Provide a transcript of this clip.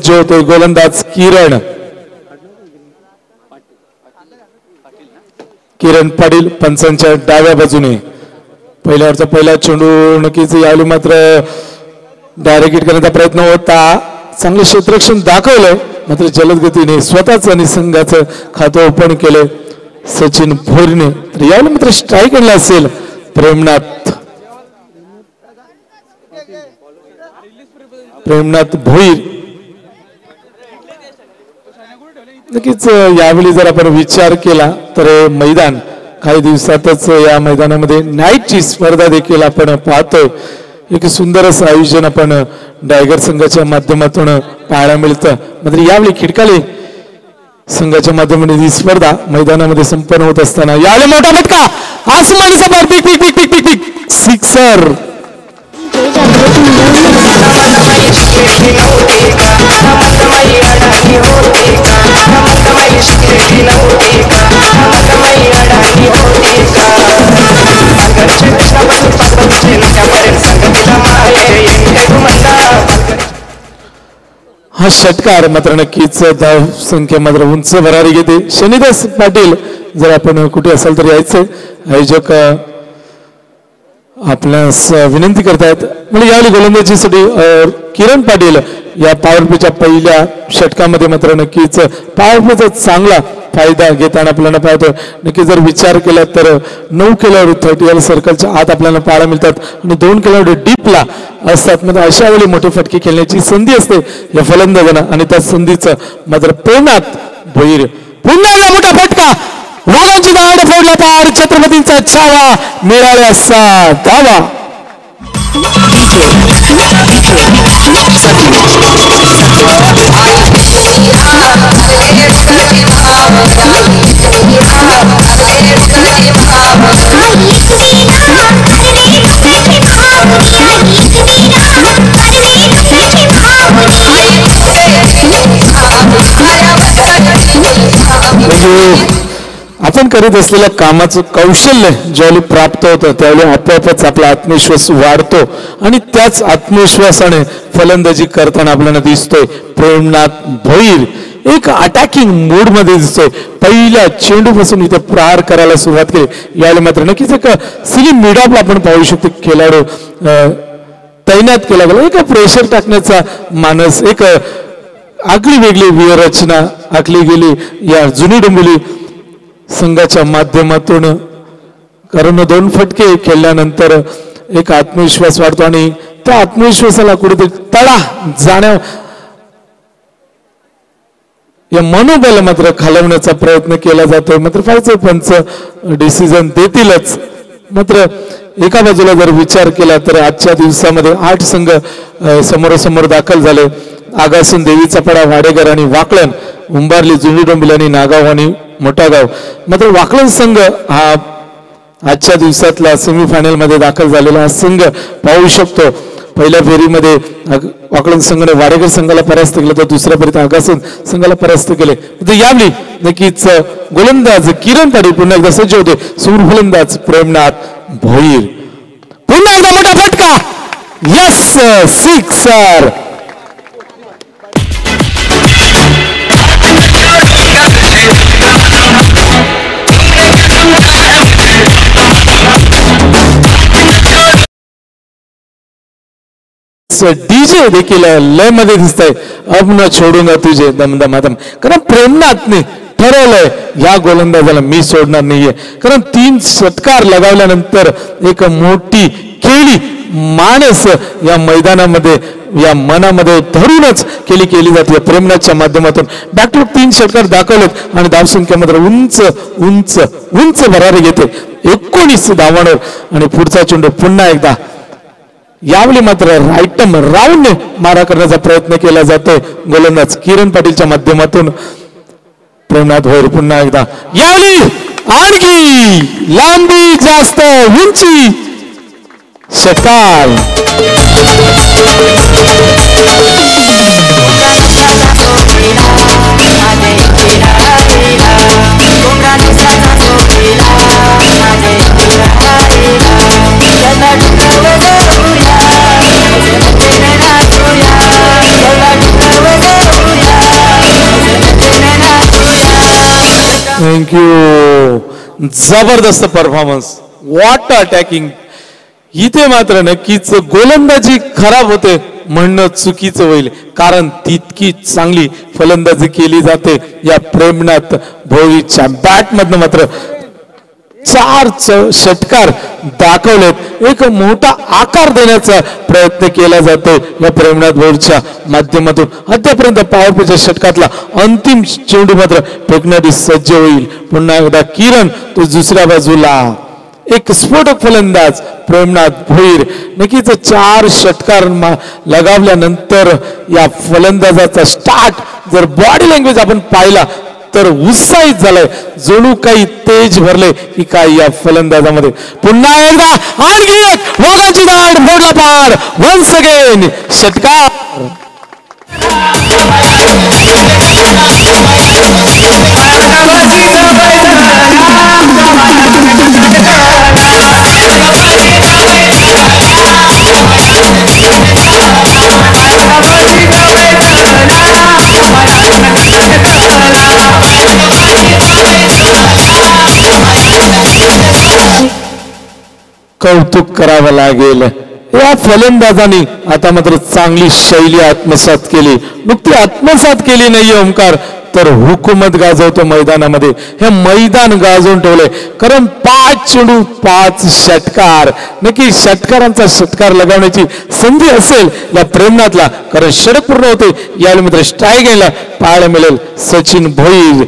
सज्ज होते गोलंदाज किरण पाटील पंचांच्या डाव्या बाजूने पहिल्यावरचा पहिला चेंडू नक्कीच यावेळी मात्र डायरेक्ट हिट करण्याचा प्रयत्न होता चांगले क्षेत्ररक्षण दाखवलं मात्र जलद गतीने स्वतःच आणि संघाचं खातं ओपन केलं सचिन भोईरने तर यावेळी मात्र स्ट्राईक आणला असेल प्रेमनाथ भोईर नक्कीच यावेळी जर आपण विचार केला तर मैदान काही दिवसातच या मैदानामध्ये नाईटची स्पर्धा देखील आपण पाहतोय एक सुंदर असं आयोजन आपण डायगर संघाच्या माध्यमातून पाहायला मिळतं मात्र यावेळी खिडकाले संघाच्या माध्यमातून ही स्पर्धा मैदानामध्ये संपन्न होत असताना यावेळी मोठा फटका आसमानी सपाट पिक पिक पिक पिक पिक पिक सिक्सर हा षटकार मात्र नक्कीच धाव संख्या मात्र उंच भरारी घेते शनिदास पाटील जर आपण कुठे असाल तर यायचे आयोजक आपल्यास विनंती करतायत म्हणजे यावेळी गोलंदाजीसाठी किरण पाटील या पॉवर प्लेच्या पहिल्या षटकामध्ये मात्र नक्कीच पॉवर प्लेचा चांगला फायदा घेताना आपल्याला पाहतो नक्की जर विचार केला तर 9 खेळाडू 30 सर्कलच्या आत आपल्याला पाहायला मिळतात आणि 2 खेळाडू डीपला असतात म्हणजे अशा वेळी मोठे फटके खेळण्याची संधी असते या फलंदाजांना आणि त्या संधीचं मात्र प्रेमनाथ भोईर पुन्हा मोठा फटका वाघांची दांड फोडला पार छत्रपतींचा छावा मिळाल्याचा दावा आपण करीत असलेल्या कामाचं कौशल्य ज्यावेळी प्राप्त होतं त्यावेळी आपोआपच आपला आत्मविश्वास वाढतो आणि त्याच आत्मविश्वासाने फलंदाजी करताना आपल्याला दिसतोय प्रेमनाथ भोईर एक अटॅकिंग मूड मध्ये दिसतोय पहिल्या चेंडूपासून इथे प्रहार करायला सुरुवात केली यावेळी मात्र नक्कीच एक सिली मिड ऑफ आपण पाहू शकतो खेळाडू तैनात केला गेला एक प्रेशर टाकण्याचा मानस एक आगळी वेगळी व्यूहरचना आखली गेली या जुनी डोंबिवली संघाच्या माध्यमातून कारण 2 फटके खेळल्यानंतर एक आत्मविश्वास वाढतो आणि त्या आत्मविश्वासाला कुठेतरी तडा जाण्या या मनोबल मात्र खालवण्याचा प्रयत्न केला जातोय मात्र फायचं पंच डिसिजन देतीलच मात्र एका बाजूला जर विचार केला तर आजच्या दिवसामध्ये 8 संघ समोरासमोर दाखल झाले आगासून देवीचा पडा वाडेकर आणि वाकळण उंबारली जुनी डोंबिवली आणि नागाव आणि मोठा गाव मात्र वाकळण संघ हा आजच्या दिवसातला सेमीफायनल मध्ये दाखल झालेला हा संघ पाहू शकतो पहिल्या फेरीमध्ये वाकळण संघाने वाडेकर संघाला परास्त केलं तर दुसऱ्या फेरीत आगासून संघाला परास्त केले यावेळी नक्कीच गोलंदाज किरण पाटील पुन्हा एकदा सज्ज होते सूर फलंदाज प्रेमनाथ भोईर पुन्हा एकदा मोठा फटका यस सिक्सर डीजे देखील लय मध्ये दिसतंय अब न छोडूंगा तुझे दमदमादम कारण प्रेमनाथने ठरवलंय या गोलंदाजाला मी सोडणार नाहीये कारण 3 षटकार लगावल्यानंतर एक मोठी खेळी माणस या मैदानामध्ये या मनामध्ये धरूनच केली जाते प्रेमनाथच्या माध्यमातून बॅक टू 3 षटकार दाखवलेत आणि धावसंख्या मात्र उंच उंच उंच भरारी घेते 19 धावांवर आणि पुढचा चेंडू पुन्हा एकदा यावेळी मात्र राईटम राऊंडने मारा करण्याचा प्रयत्न केला जातोय गोलंदाज किरण पाटीलच्या माध्यमातून प्रेमनाथ भोईर पुन्हा एकदा यावेळी आणखी लांबी जास्त उंची षटकार थँक्यू. जबरदस्त परफॉर्मन्स. What attacking. इथे मात्र नक्कीच गोलंदाजी खराब होते म्हणणं चुकीचं होईल, कारण तितकी चांगली फलंदाजी केली जाते या प्रेमनाथ भोईरच्या बॅट मधनं. मात्र 4 षटकार दाखवलेत. एक मोठा आकार देण्याचा प्रयत्न केला जातो या प्रेमनाथ भोईरच्या माध्यमातून. अद्यापर्यंत पॉवर प्लेच्या षटकातला अंतिम चेंडू मात्र फेकण्यासाठी सज्ज होईल. पुन्हा एकदा किरण तो दुसऱ्या बाजूला. एक स्फोटक फलंदाज प्रेमनाथ भोईर. नक्कीच 4 षटकार लगावल्यानंतर या फलंदाजाचा स्टार्ट जर बॉडी लँग्वेज आपण पाहिला तर उत्साहित झालाय. जणू काही तेज भरले की काय या फलंदाजामध्ये. पुन्हा एकदा आणखी एक वाघाची दाढ मोडला पार. वन्स अगेन षटकार. कौतुक करावं लागेल या फलंदाजांनी. आता मात्र चांगली शैली आत्मसात केली. नुकती आत्मसात केली नाही ओंकार, तर हुकूमत गाजवतो मैदानामध्ये. हे मैदान गाजवून ठेवलंय, कारण 5 चेंडू 5 षटकार. नक्की षटकारांचा षटकार लगावण्याची संधी असेल या प्रेमनाथला, कारण षटक पूर्ण होते. यावेळी मात्र स्ट्राईक घ्यायला पाहायला मिळेल सचिन भोईर.